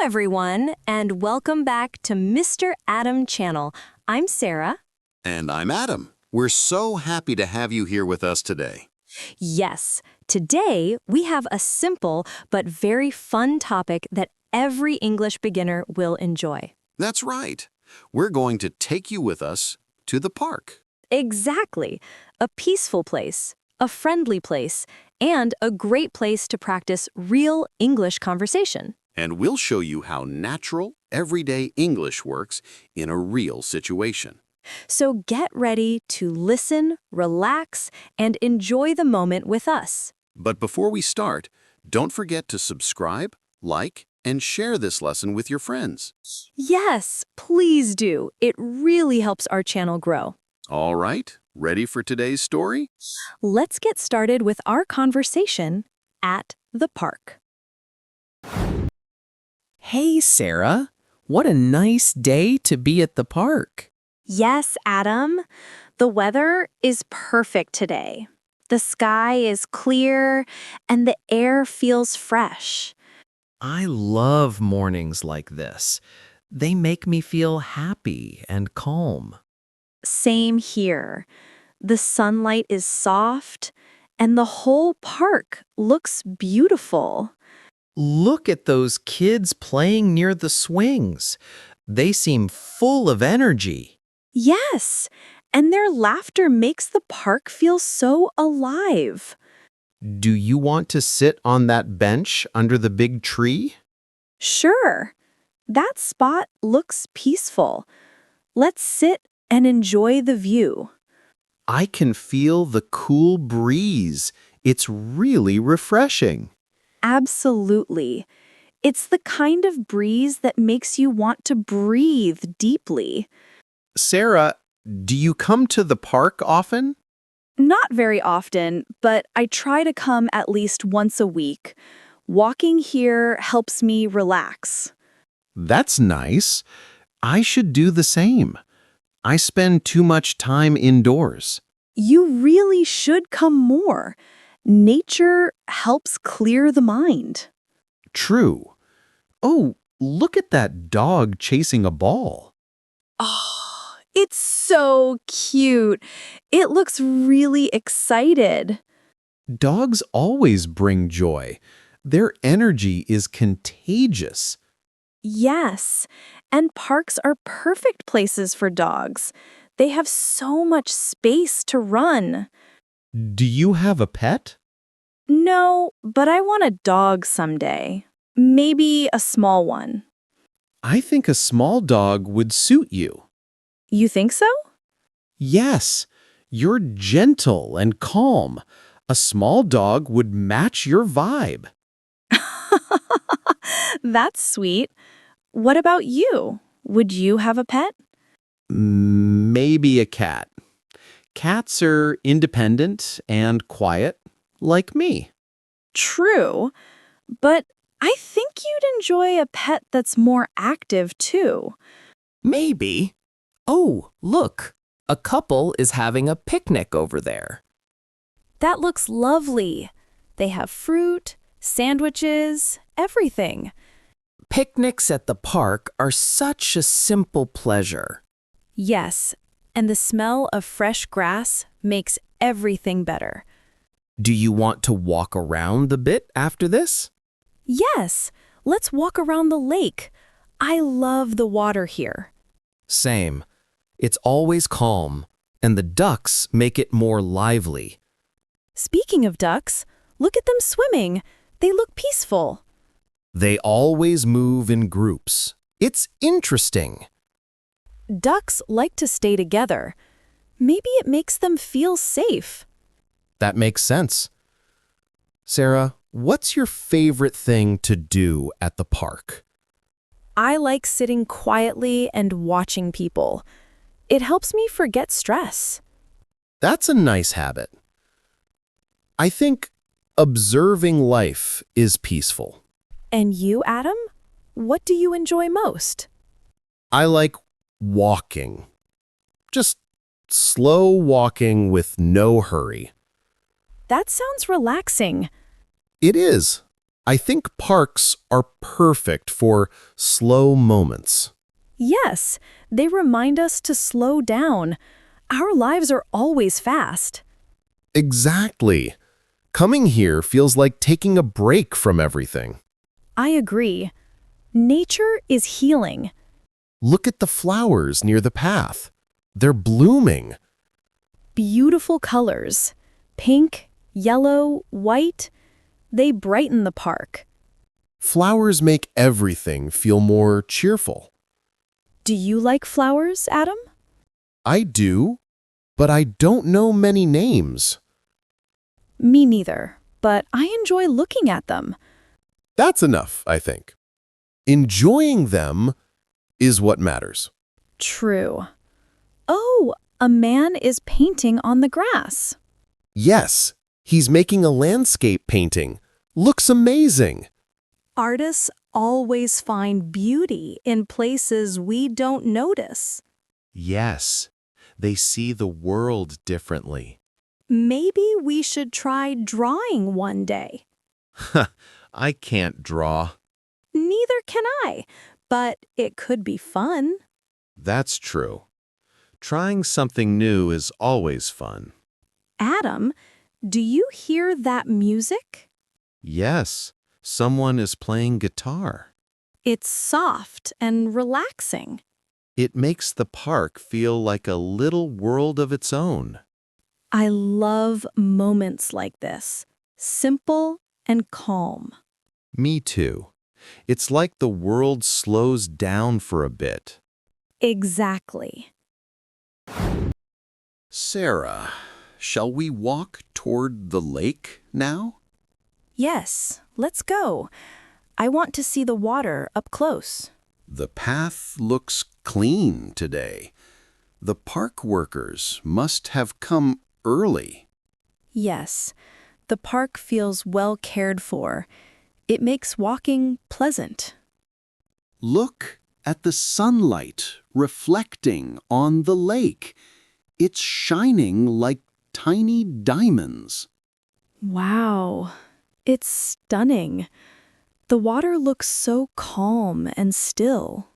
everyone, and welcome back to Mr. Adam Channel. I'm Sarah. And I'm Adam. We're so happy to have you here with us today. Yes, today we have a simple but very fun topic that every English beginner will enjoy. That's right. We're going to take you with us to the park. Exactly. A peaceful place, a friendly place, and a great place to practice real English conversation. And we'll show you how natural, everyday English works in a real situation. So get ready to listen, relax, and enjoy the moment with us. But before we start, don't forget to subscribe, like, and share this lesson with your friends. Yes, please do. It really helps our channel grow. All right, ready for today's story? Let's get started with our conversation at the park. Hey, Sarah. What a nice day to be at the park. Yes, Adam. The weather is perfect today. The sky is clear and the air feels fresh. I love mornings like this. They make me feel happy and calm. Same here. The sunlight is soft and the whole park looks beautiful. Look at those kids playing near the swings. They seem full of energy. Yes, and their laughter makes the park feel so alive. Do you want to sit on that bench under the big tree? Sure, that spot looks peaceful. Let's sit and enjoy the view. I can feel the cool breeze. It's really refreshing. Absolutely. It's the kind of breeze that makes you want to breathe deeply. Sarah, do you come to the park often? Not very often, but I try to come at least once a week. Walking here helps me relax. That's nice. I should do the same. I spend too much time indoors. You really should come more. Nature helps clear the mind. True. Oh, look at that dog chasing a ball. Oh, it's so cute. It looks really excited. Dogs always bring joy. Their energy is contagious. Yes, and parks are perfect places for dogs. They have so much space to run. Do you have a pet? No, but I want a dog someday. Maybe a small one. I think a small dog would suit you. You think so? Yes, you're gentle and calm. A small dog would match your vibe. That's sweet. What about you? Would you have a pet? Maybe a cat. Cats are independent and quiet, like me. True, but I think you'd enjoy a pet that's more active too. Maybe. Oh, look. A couple is having a picnic over there. That looks lovely. They have fruit, sandwiches, everything. Picnics at the park are such a simple pleasure. Yes, and the smell of fresh grass makes everything better. Do you want to walk around a bit after this? Yes, let's walk around the lake. I love the water here. Same. It's always calm, and the ducks make it more lively. Speaking of ducks, look at them swimming. They look peaceful. They always move in groups. It's interesting. Ducks like to stay together. Maybe it makes them feel safe. That makes sense. Sarah, what's your favorite thing to do at the park? I like sitting quietly and watching people. It helps me forget stress. That's a nice habit. I think observing life is peaceful. And you, Adam? What do you enjoy most? I like walking. Just slow walking with no hurry. That sounds relaxing. It is. I think parks are perfect for slow moments. Yes, they remind us to slow down. Our lives are always fast. Exactly. Coming here feels like taking a break from everything. I agree. Nature is healing. Look at the flowers near the path. They're blooming. Beautiful colors. Pink, yellow, white. They brighten the park. Flowers make everything feel more cheerful. Do you like flowers, Adam? I do, but I don't know many names. Me neither, but I enjoy looking at them. That's enough, I think. Enjoying them is what matters. True. Oh, a man is painting on the grass. Yes, he's making a landscape painting. Looks amazing. Artists always find beauty in places we don't notice. Yes, they see the world differently. Maybe we should try drawing one day. I can't draw. Neither can I, but it could be fun. That's true. Trying something new is always fun. Adam, do you hear that music? Yes, someone is playing guitar. It's soft and relaxing. It makes the park feel like a little world of its own. I love moments like this, simple and calm. Me too. It's like the world slows down for a bit. Exactly. Sarah, shall we walk toward the lake now? Yes, let's go. I want to see the water up close. The path looks clean today. The park workers must have come early. Yes, the park feels well cared for. It makes walking pleasant. Look at the sunlight reflecting on the lake. It's shining like tiny diamonds. Wow, it's stunning. The water looks so calm and still.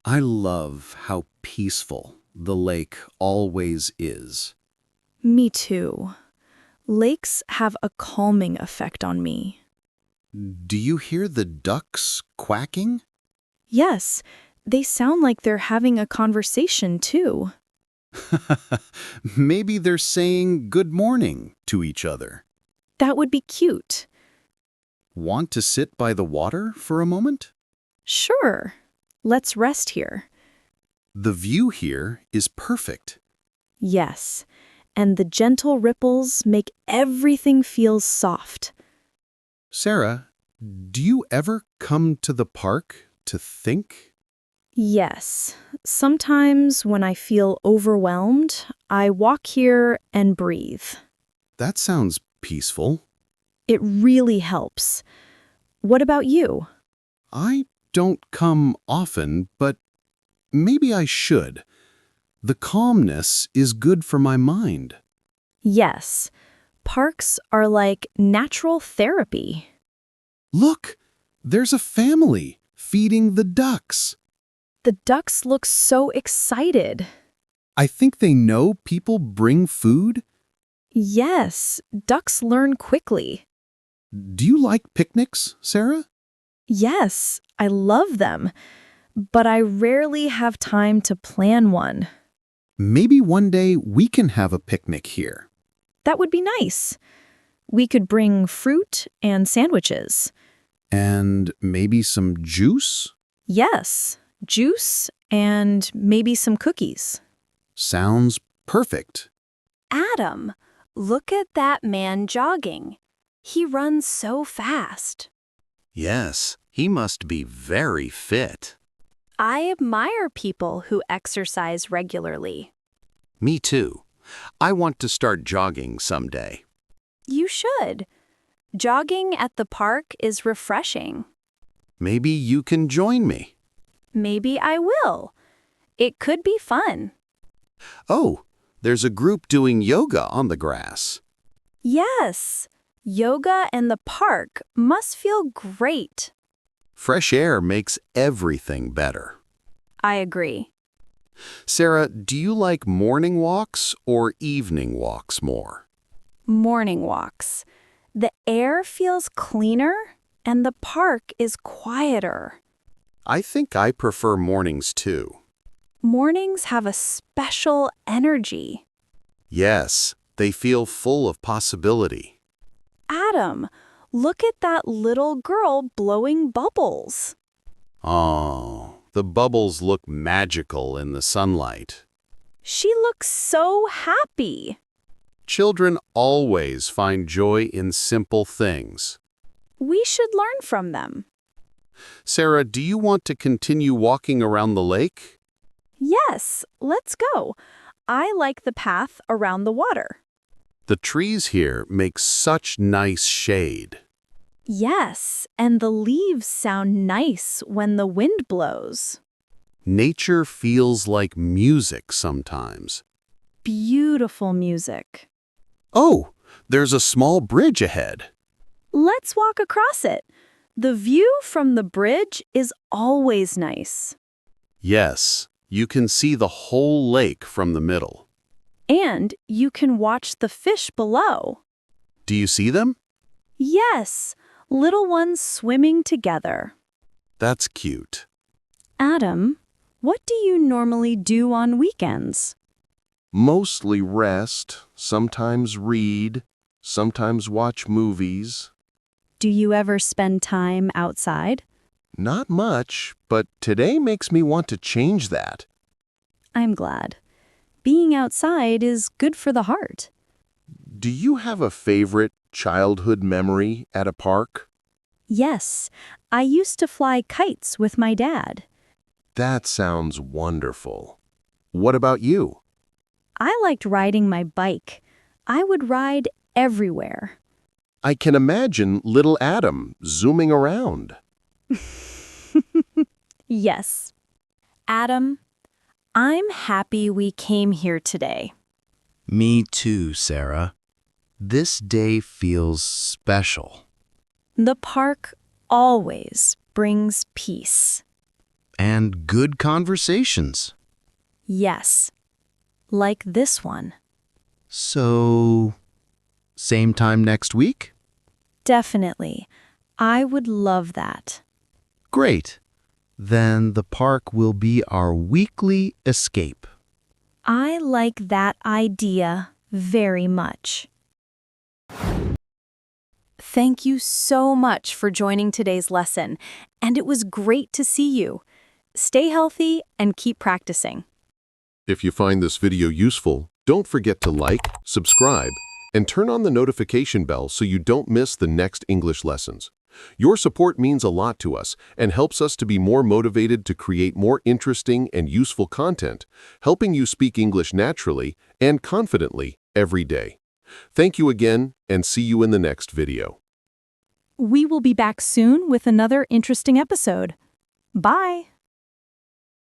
I love how peaceful the lake always is. Me too. Lakes have a calming effect on me. Do you hear the ducks quacking? Yes, they sound like they're having a conversation too. Maybe they're saying good morning to each other. That would be cute. Want to sit by the water for a moment? Sure, let's rest here. The view here is perfect. Yes, and the gentle ripples make everything feel soft. Sarah, do you ever come to the park to think? Yes, sometimes when I feel overwhelmed, I walk here and breathe. That sounds peaceful. It really helps. What about you? I don't come often, but maybe I should. The calmness is good for my mind. Yes, parks are like natural therapy. Look, there's a family feeding the ducks. The ducks look so excited. I think they know people bring food. Yes, ducks learn quickly. Do you like picnics, Sarah? Yes, I love them, but I rarely have time to plan one. Maybe one day we can have a picnic here. That would be nice. We could bring fruit and sandwiches. And maybe some juice? Yes, juice and maybe some cookies. Sounds perfect. Adam, look at that man jogging. He runs so fast. Yes, he must be very fit. I admire people who exercise regularly. Me too. I want to start jogging someday. You should. Jogging at the park is refreshing. Maybe you can join me. Maybe I will. It could be fun. Oh, there's a group doing yoga on the grass. Yes. Yoga and the park must feel great. Fresh air makes everything better. I agree. Sarah, do you like morning walks or evening walks more? Morning walks. The air feels cleaner and the park is quieter. I think I prefer mornings too. Mornings have a special energy. Yes, they feel full of possibility. Adam, look at that little girl blowing bubbles. Oh, the bubbles look magical in the sunlight. She looks so happy. Children always find joy in simple things. We should learn from them. Sarah, do you want to continue walking around the lake? Yes, let's go. I like the path around the water. The trees here make such nice shade. Yes, and the leaves sound nice when the wind blows. Nature feels like music sometimes. Beautiful music. Oh, there's a small bridge ahead. Let's walk across it. The view from the bridge is always nice. Yes, you can see the whole lake from the middle. And you can watch the fish below. Do you see them? Yes, little ones swimming together. That's cute. Adam, what do you normally do on weekends? Mostly rest, sometimes read, sometimes watch movies. Do you ever spend time outside? Not much, but today makes me want to change that. I'm glad. Being outside is good for the heart. Do you have a favorite childhood memory at a park? Yes, I used to fly kites with my dad. That sounds wonderful. What about you? I liked riding my bike. I would ride everywhere. I can imagine little Adam zooming around. Yes. Adam, I'm happy we came here today. Me too, Sarah. This day feels special. The park always brings peace. And good conversations. Yes, like this one. So, same time next week? Definitely. I would love that. Great. Then the park will be our weekly escape. I like that idea very much. Thank you so much for joining today's lesson, and it was great to see you. Stay healthy and keep practicing. If you find this video useful, don't forget to like, subscribe, and turn on the notification bell so you don't miss the next English lessons. Your support means a lot to us and helps us to be more motivated to create more interesting and useful content, helping you speak English naturally and confidently every day. Thank you again, and see you in the next video. We will be back soon with another interesting episode. Bye!